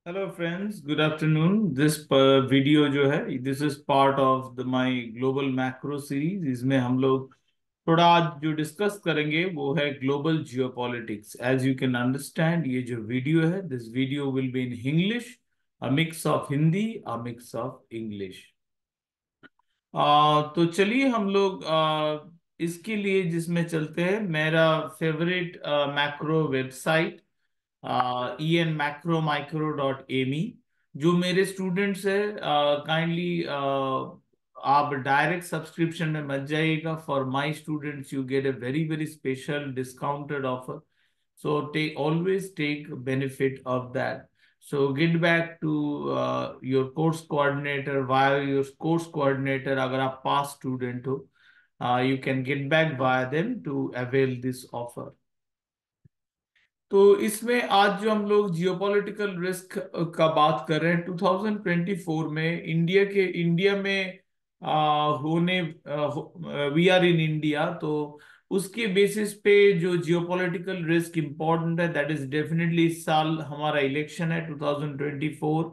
Hello friends, good afternoon. This video जो है, this is part of the my global macro series. इसमें हम लोग थोड़ा आज जो डिस्कस करेंगे वो है global geopolitics. As you can understand, ये जो वीडियो है, this video will be in English, a mix of Hindi, a mix of English. तो चलिए हम लोग इसके लिए जिसमें चलते हैं, मेरा फेवरेट मैक्रो वेबसाइट enmacroMicro.me। जो मेरे स्टूडेंट्स है, काइंडली आप डायरेक्ट सब्सक्रिप्शन में मत जाइएगा। For my students you get a very very special discounted offer, so take always take benefit of that. So get back to your course coordinator, via your course coordinator अगर आप past student हो, you can get back via them to avail this offer. तो इसमें आज जो हम लोग geopolitical risk का बात कर रहे हैं, 2024 में इंडिया में होने, वी आर इन इंडिया, तो उसके बेसिस पे जो जियोपॉलिटिकल रिस्क इम्पोर्टेंट है, दैट इज डेफिनेटली इस साल हमारा इलेक्शन है 2024।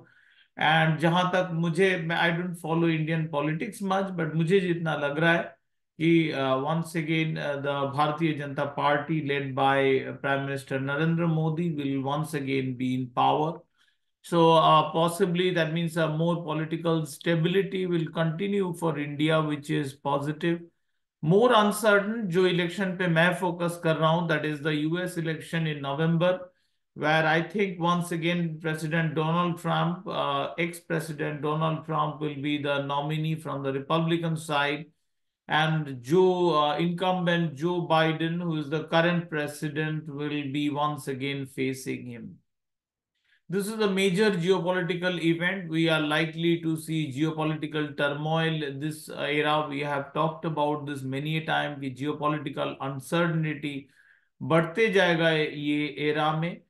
एंड जहां तक मुझे, मैं I don't follow Indian politics much, but मुझे जितना लग रहा है कि once again the Bharatiya Janata Party led by Prime Minister Narendra Modi will once again be in power. So possibly that means more political stability will continue for India, which is positive. More uncertain जो election पे मैं focus कर रहा हूँ, that is the US election in November, where I think once again President Donald Trump, ex-President Donald Trump will be the nominee from the Republican side, and incumbent Joe Biden, who is the current president, will be once again facing him. This is a major geopolitical event. We are likely to see geopolitical turmoil this era. We have talked about this many a time कि geopolitical uncertainty बढ़ते जाएगा ये era में।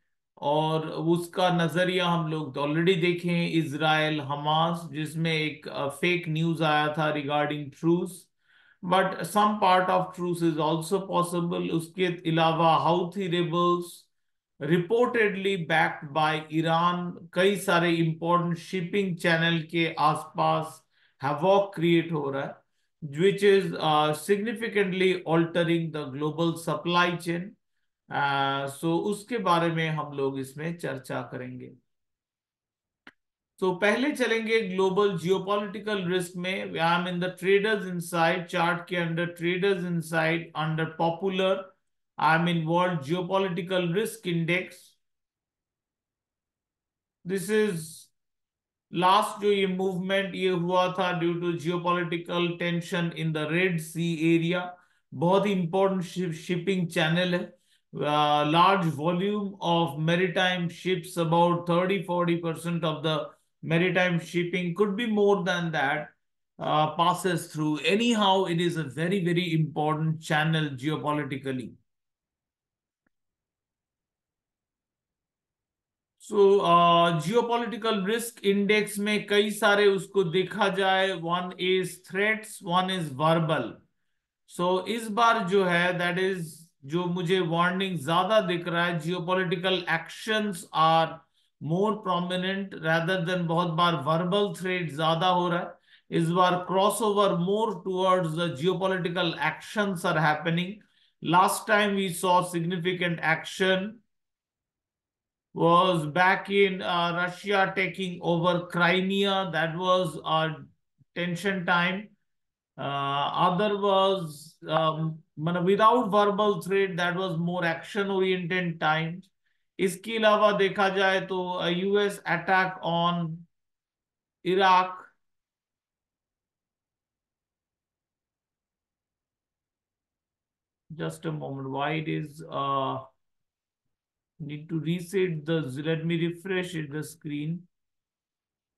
और उसका नजरिया हम लोग ऑलरेडी देखे हैं, इजराइल हमास, जिसमें एक फेक न्यूज आया था regarding truce, but some part of truce is also possible. उसके अलावा Houthi rebels reportedly backed by Iran, कई सारे इंपॉर्टेंट शिपिंग चैनल के आसपास हैवॉक क्रिएट हो रहा है, which is significantly altering the global supply chain. सो उसके बारे में हम लोग इसमें चर्चा करेंगे। तो पहले चलेंगे ग्लोबल जियोपॉलिटिकल रिस्क में। I am in the traders inside chart के under, traders inside under popular, I am in world geopolitical risk index. This is last जो ये मूवमेंट ये हुआ था due to geopolitical tension in the Red Sea area. बहुत ही important shipping channel है। Large volume of maritime ships, about 30-40% of the maritime shipping, could be more than that, passes through. Anyhow, it is a very very important channel geopolitically. So geopolitical risk index में कई सारे उसको देखा जाए, one is threats, one is verbal. So इस बार जो है, दैट इज जो मुझे वार्निंग ज्यादा दिख रहा है, geopolitical actions are more prominent rather than. बहुत बार वर्बल थ्रेट ज्यादा हो रहा है, इस बार cross over more towards the geopolitical actions are happening. Last time we saw significant action was back in Russia taking over Crimea. That was a tension time. Other was without verbal threat, that was more action oriented times. इसके अलावा देखा जाए तो US attack on Iraq, just a moment, why it is need to reset the, let me refresh it the screen.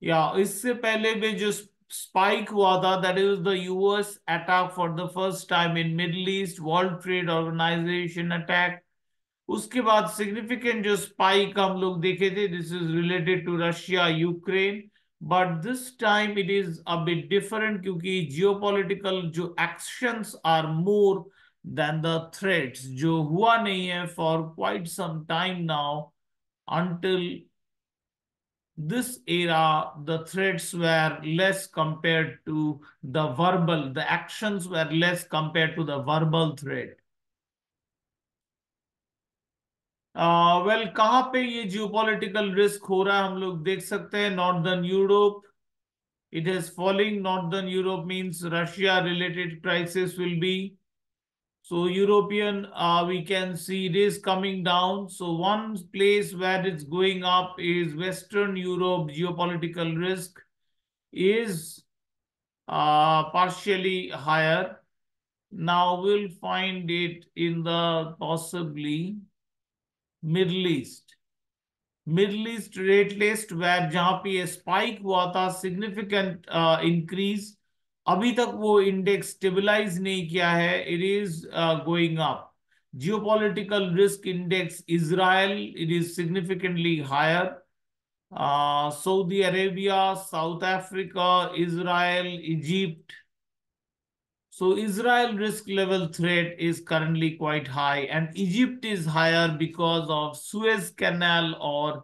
या इससे पहले में जो स्पाइक हुआ था, that is the US attack for the first time in Middle East, World Trade Organization attack. उसके बाद significant जो स्पाइक हम लोग देखे थे, this is related to Russia Ukraine, but this time it is a bit different, क्योंकि geopolitical जो actions are more than the threats, जो हुआ नहीं है for quite some time now, until this era, the threats were less compared to the actions were less compared to the verbal threat. Well कहाँ पे ये geopolitical risk हो रहा है हम लोग देख सकते हैं. Northern Europe, it is falling. Northern Europe means Russia related crisis will be. So European, we can see it is coming down. So one place where it's going up is Western Europe. Geopolitical risk is partially higher. Now we'll find it in the possibly Middle East. Middle East rate list where जहां पे ये spike हुआ था, significant increase. अभी तक वो index stabilise नहीं किया है, it is going up. Geopolitical risk index Israel, it is significantly higher. Saudi Arabia, South Africa, Israel, Egypt. So Israel risk level threat is currently quite high, and Egypt is higher because of Suez Canal or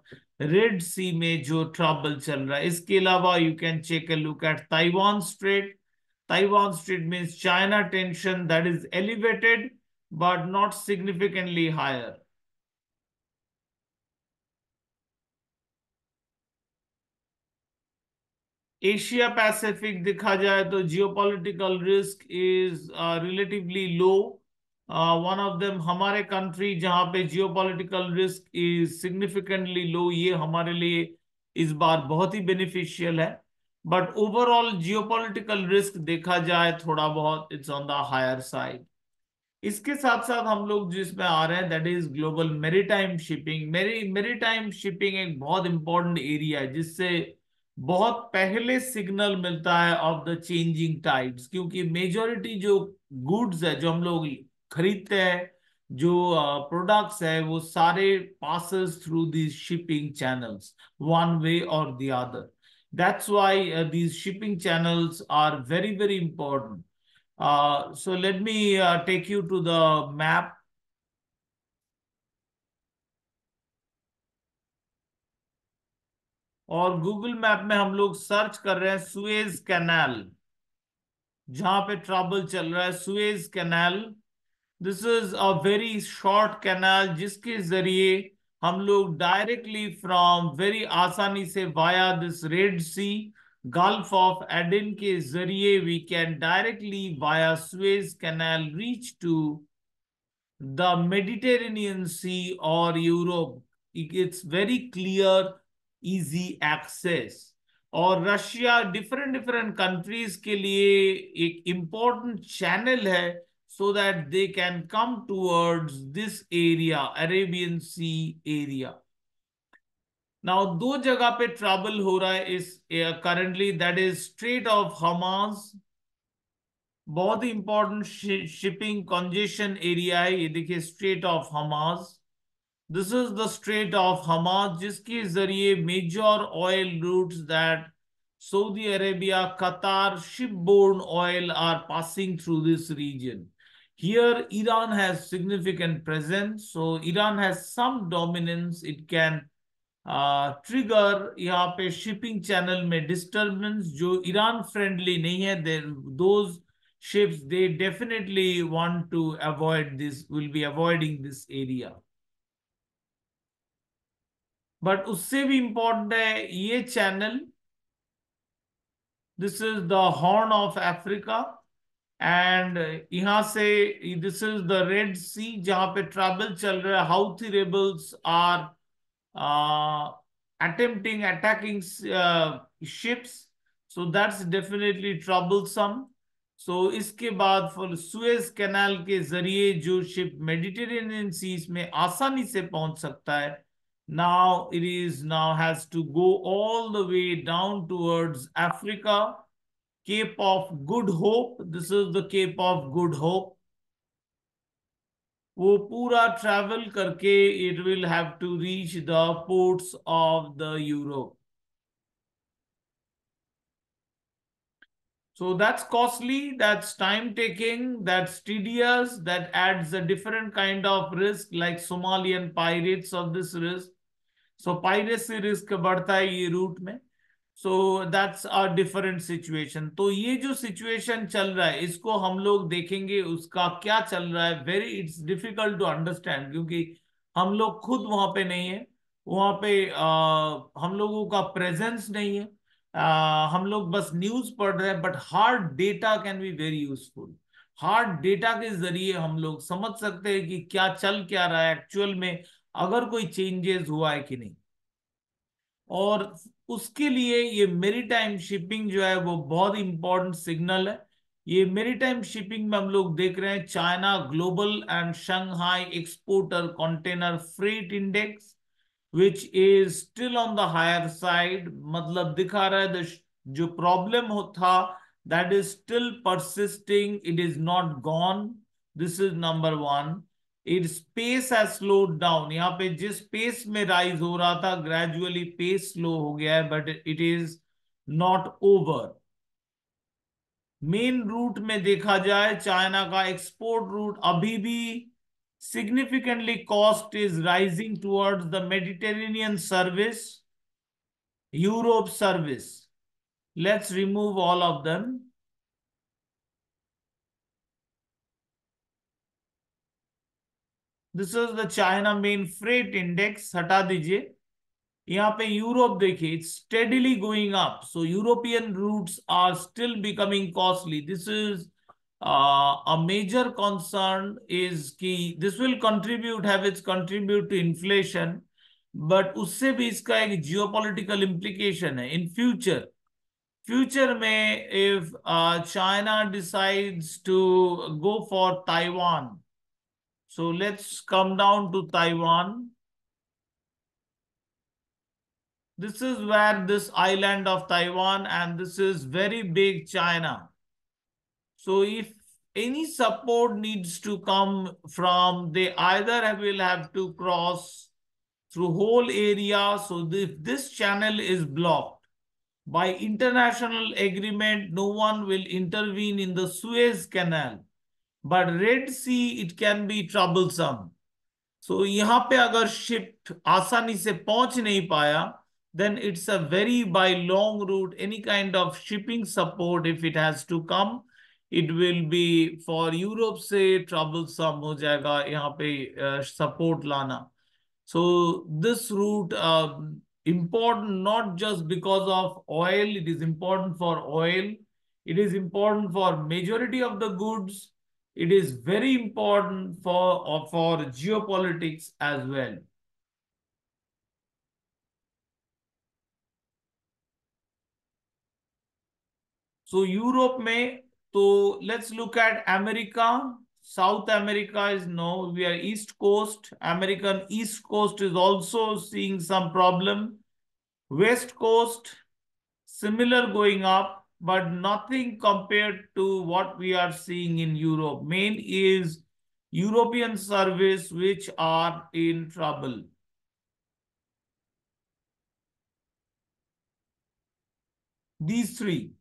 Red Sea में जो trouble चल रहा है. इसके अलावा you can take a look at Taiwan Strait. Taiwan Strait means China tension that is elevated but not significantly higher. Asia Pacific देखा जाए तो geopolitical risk is relatively low. One of them हमारे country जहां पे geopolitical risk is significantly low, ये हमारे लिए इस बार बहुत ही बेनिफिशियल है. बट ओवरऑल जियोपॉलिटिकल रिस्क देखा जाए थोड़ा बहुत it's on the higher side. इसके साथ साथ हम लोग जिसमें आ रहे हैं that is global maritime shipping. Maritime shipping एक बहुत इंपॉर्टेंट एरिया है जिससे बहुत पहले सिग्नल मिलता है ऑफ द चेंजिंग टाइड्स, क्योंकि मेजोरिटी जो गुड्स है जो हम लोग खरीदते हैं, जो प्रोडक्ट्स है, वो सारे passes through these shipping channels one way और the other. That's why these shipping channels are very very important. So let me take you to the map. और गूगल मैप में हम लोग सर्च कर रहे हैं सुएज कैनाल, जहां पे ट्रबल चल रहा है. Suez Canal, this is a very short canal जिसके जरिए हम लोग डायरेक्टली फ्रॉम वेरी आसानी से via this Red Sea, Gulf of Aden के जरिए we can directly via Suez Canal reach to the Mediterranean Sea or Europe. It's very clear, easy access. और Russia different different countries के लिए एक important channel है, so that they can come towards this area, Arabian Sea area. Now दो जगह पे trouble हो रहा है इस currently, that is Strait of Hormuz. बहुत ही इंपॉर्टेंट शिपिंग कंजेशन एरिया है. ये देखिए Strait of Hormuz, this is the Strait of Hormuz जिसके जरिए major oil routes that Saudi Arabia, Qatar, shipborne oil are passing through this region. Here Iran has significant presence, so Iran has some dominance. It can trigger यहाँ पे shipping channel में disturbance जो Iran friendly नहीं है. Those ships they definitely want to avoid this, will be avoiding this area. but उससे भी important है ये channel. This is the Horn of Africa and यहां से this is the Red Sea जहां पे ट्रबल चल रहा है. Houthi rebels are attempting attacking ships, so that's definitely troublesome. So इसके बाद फिर सुएज कैनाल के जरिए जो शिप मेडिटेरेनियन सीज में आसानी से पहुंच सकता है. Now it is now has to go all the way down towards Africa. Cape of Good Hope, this is the Cape of Good Hope. वो पूरा ट्रैवल करके it will have to reach the ports of the Europe. So that's costly, that's time taking, that's tedious, that adds a different kind of risk, like Somalian pirates of this risk. So piracy risk बढ़ता है ये root में। So that's a different situation. तो ये जो situation चल रहा है इसको हम लोग देखेंगे उसका क्या चल रहा है। Very it's difficult to understand क्योंकि हम लोग खुद वहां पे नहीं है। वहां पे हम लोगों का प्रेजेंस नहीं है। हम लोग बस न्यूज पढ़ रहे हैं। But hard data can be very useful. Hard data के जरिए हम लोग समझ सकते हैं कि क्या चल क्या रहा है एक्चुअल में, अगर कोई चेंजेस हुआ है कि नहीं। और उसके लिए ये मेरीटाइम शिपिंग जो है वो बहुत इंपॉर्टेंट सिग्नल है। ये मेरीटाइम शिपिंग में हम लोग देख रहे हैं China global and Shanghai exporter container freight index which is still on the higher side. मतलब दिखा रहा है जो प्रॉब्लम हो था that is still persisting, it is not gone. This is number one. Its pace has slowed down. यहाँ पे जिस पेस में राइज हो रहा था ग्रेजुअली पेस स्लो हो गया है, but it is not over. Main route में देखा जाए चाइना का एक्सपोर्ट रूट अभी भी significantly cost is rising towards the Mediterranean service, Europe service. Let's remove all of them. This is the China main freight index, हटा दीजिए। यहाँ पे यूरोप देखिए, it's steadily going up. So European routes are still becoming costly. This is a major concern is कि this will contribute, have its contribute to inflation. But उससे भी इसका एक geopolitical implication है in future. Future में if China decides to go for Taiwan. So let's come down to Taiwan. This is where this island of Taiwan, and this is very big China. So if any support needs to come from, they either will have to cross through whole area. So if this channel is blocked by international agreement, no one will intervene in the Suez Canal. But Red Sea, it can be troublesome. So यहाँ पे अगर ship आसानी से पहुंच नहीं पाया, then it's a very by long route, any kind of shipping support if it has to come, it will be for Europe से troublesome हो जाएगा यहाँ पे support लाना। So this route important not just because of oil, it is important for oil, it is important for majority of the goods, it is very important for geopolitics as well. So Europe में, तो let's look at America. South America is no, we are East Coast. American East Coast is also seeing some problem. West Coast, similar going up, but nothing compared to what we are seeing in Europe. Main is European service which are in trouble. These three.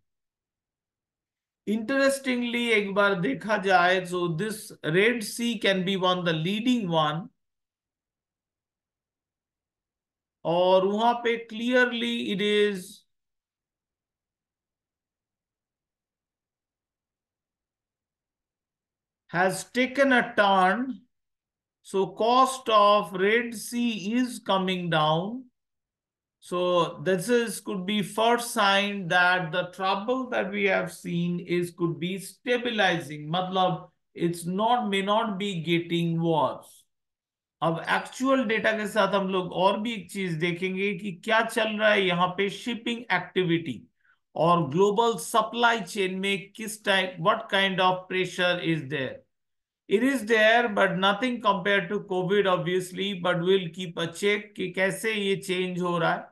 Interestingly, एक बार देखा जाए, so this Red Sea can be one the leading one, और वहां पे clearly it is has taken a turn. So cost of Red Sea is coming down. So this is could be first sign that the trouble that we have seen is could be stabilizing. मतलब it's not may not be getting worse. अब actual data के साथ हम लोग और भी एक चीज देखेंगे कि क्या चल रहा है यहाँ पे शिपिंग एक्टिविटी और ग्लोबल सप्लाई चेन में किस type what kind of pressure is there. It is there but nothing compare to Covid obviously, but will keep a check कि कैसे ये चेंज हो रहा है।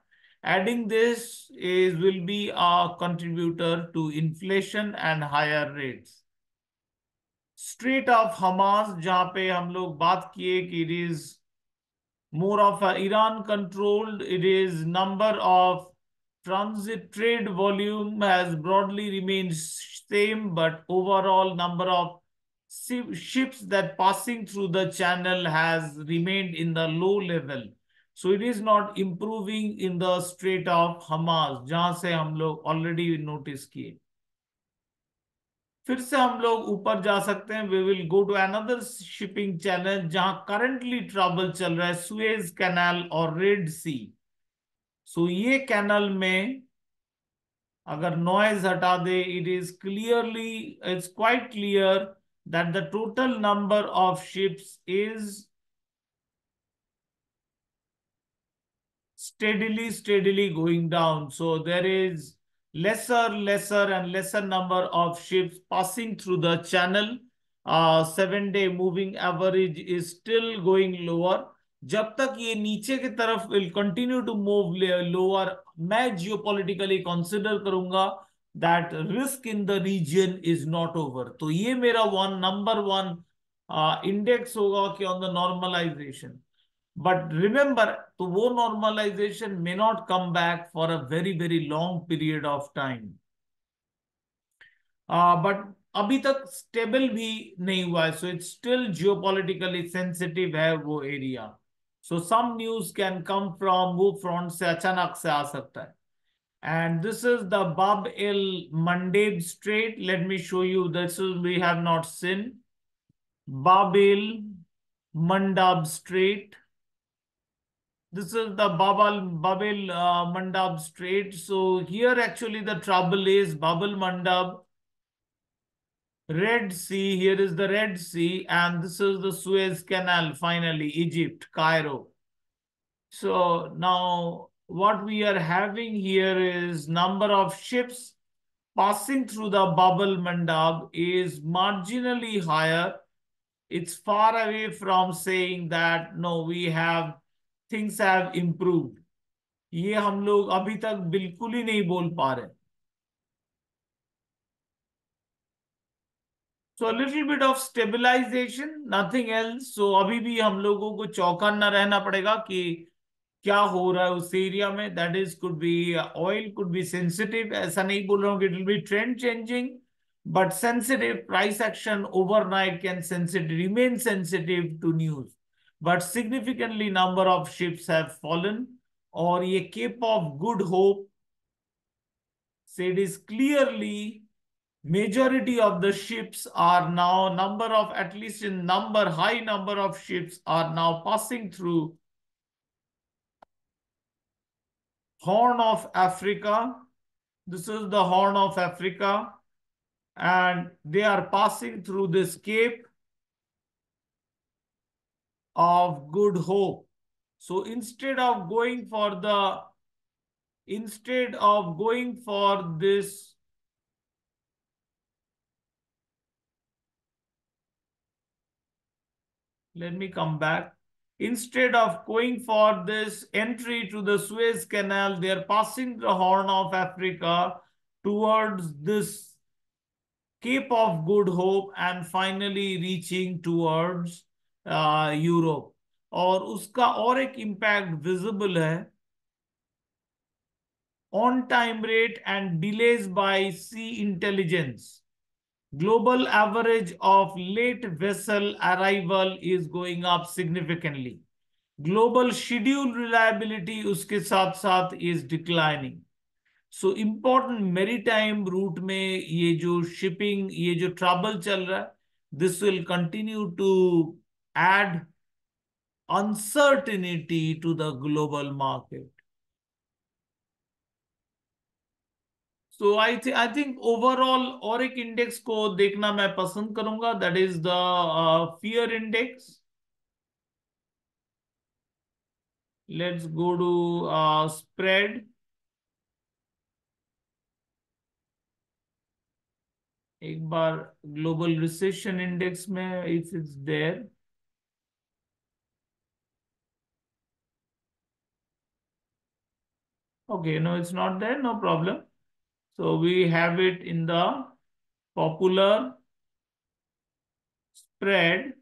Adding this is will be a contributor to inflation and higher rates. Strait of Hamas जहां पे हम लोग बात किए कि it is more of a Iran controlled. It is number of transit trade volume has broadly remained same, but overall number of ships that passing through the channel has remained in the low level. So it is not improving in the Strait of Hamas, जहां से हम लोग already notice किए। फिर से हम लोग ऊपर जा सकते हैं। We will go to another shipping channel जहां करंटली ट्रबल चल रहा है, सुएज कैनाल और रेड सी। सो ये कैनल में अगर नॉइज हटा दे, it is clearly, it's quite clear that the total number of ships is steadily going down. So there is lesser and lesser number of ships passing through the channel. 7-day moving average is still going lower. जब तक ये नीचे की तरफ will continue to move lower, मैं geopolitically consider करूंगा that risk in the region is not over. तो ये मेरा number one index होगा कि on the normalization. But remember, तो वो normalization may not come back for a very long period of time. But अभी तक स्टेबल भी नहीं हुआ है, so it's still geopolitically sensitive है वो area. So some news can come from वो फ्रंट से अचानक से आ सकता है. And this is the Bab el Mandeb Strait. Let me show you. This is, we have not seen Bab el Mandab Strait. This is the Babel Mandab Strait. So here actually the trouble is Babel Mandab, Red Sea. Here is the Red Sea, and this is the Suez Canal. Finally, Egypt, Cairo. So now what we are having here is number of ships passing through the Babel Mandab is marginally higher. It's far away from saying that no, we have things have improved. ये हम लोग अभी तक बिल्कुल ही नहीं बोल पा रहे. So little bit of stabilization, nothing else. So अभी भी हम लोगों को चौकन्ना रहना पड़ेगा कि क्या हो रहा है उस एरिया में. That is could be oil, could be sensitive. ऐसा नहीं बोल रहा हूँ कि it will be trend changing, but sensitive. Price action overnight can sensitive, remain sensitive to news. But significantly number of ships have fallen. और ये Cape of Good Hope, so it is clearly majority of the ships are now, number of, at least in number, high number of ships are now passing through Horn of Africa. This is the Horn of Africa, and they are passing through this Cape of Good Hope. So instead of going for this, let me come back. Instead of going for this entry to the Suez Canal, they are passing the Horn of Africa towards this Cape of Good Hope and finally reaching towards Europe. और उसका और एक impact visible है. On time rate and delays by sea intelligence. Global average of late vessel arrival is going up significantly. Global schedule reliability उसके साथ साथ is declining. So important maritime route में ये जो shipping, ये जो trouble चल रहा है, this will continue to add uncertainty to the global market. So I think overall और एक index को देखना मैं पसंद करूंगा. That is the fear index. Let's go to spread. एक बार global recession index में if it's there. Okay, no, it's not there, no problem. So we have it in the popular spread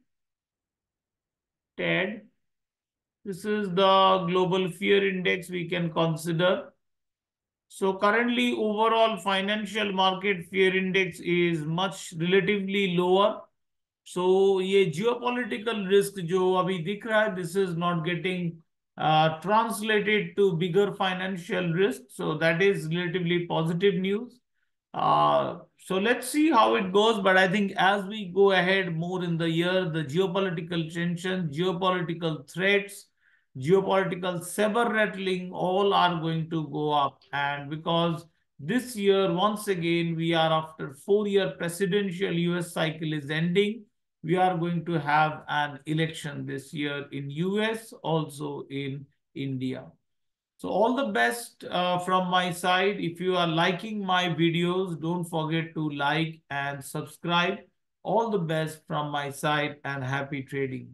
TED. This is the global fear index we can consider. So currently overall financial market fear index is much relatively lower. So ये geopolitical risk जो अभी दिख रहा है, this is not getting translated to bigger financial risk. So that is relatively positive news. So let's see how it goes. But I think as we go ahead more in the year, the geopolitical tensions, geopolitical threats, geopolitical saber rattling, all are going to go up. And because this year, once again, we are after 4-year presidential US cycle is ending. We are going to have an election this year in US, also in India. So all the best from my side. If you are liking my videos, don't forget to like and subscribe. All the best from my side and happy trading.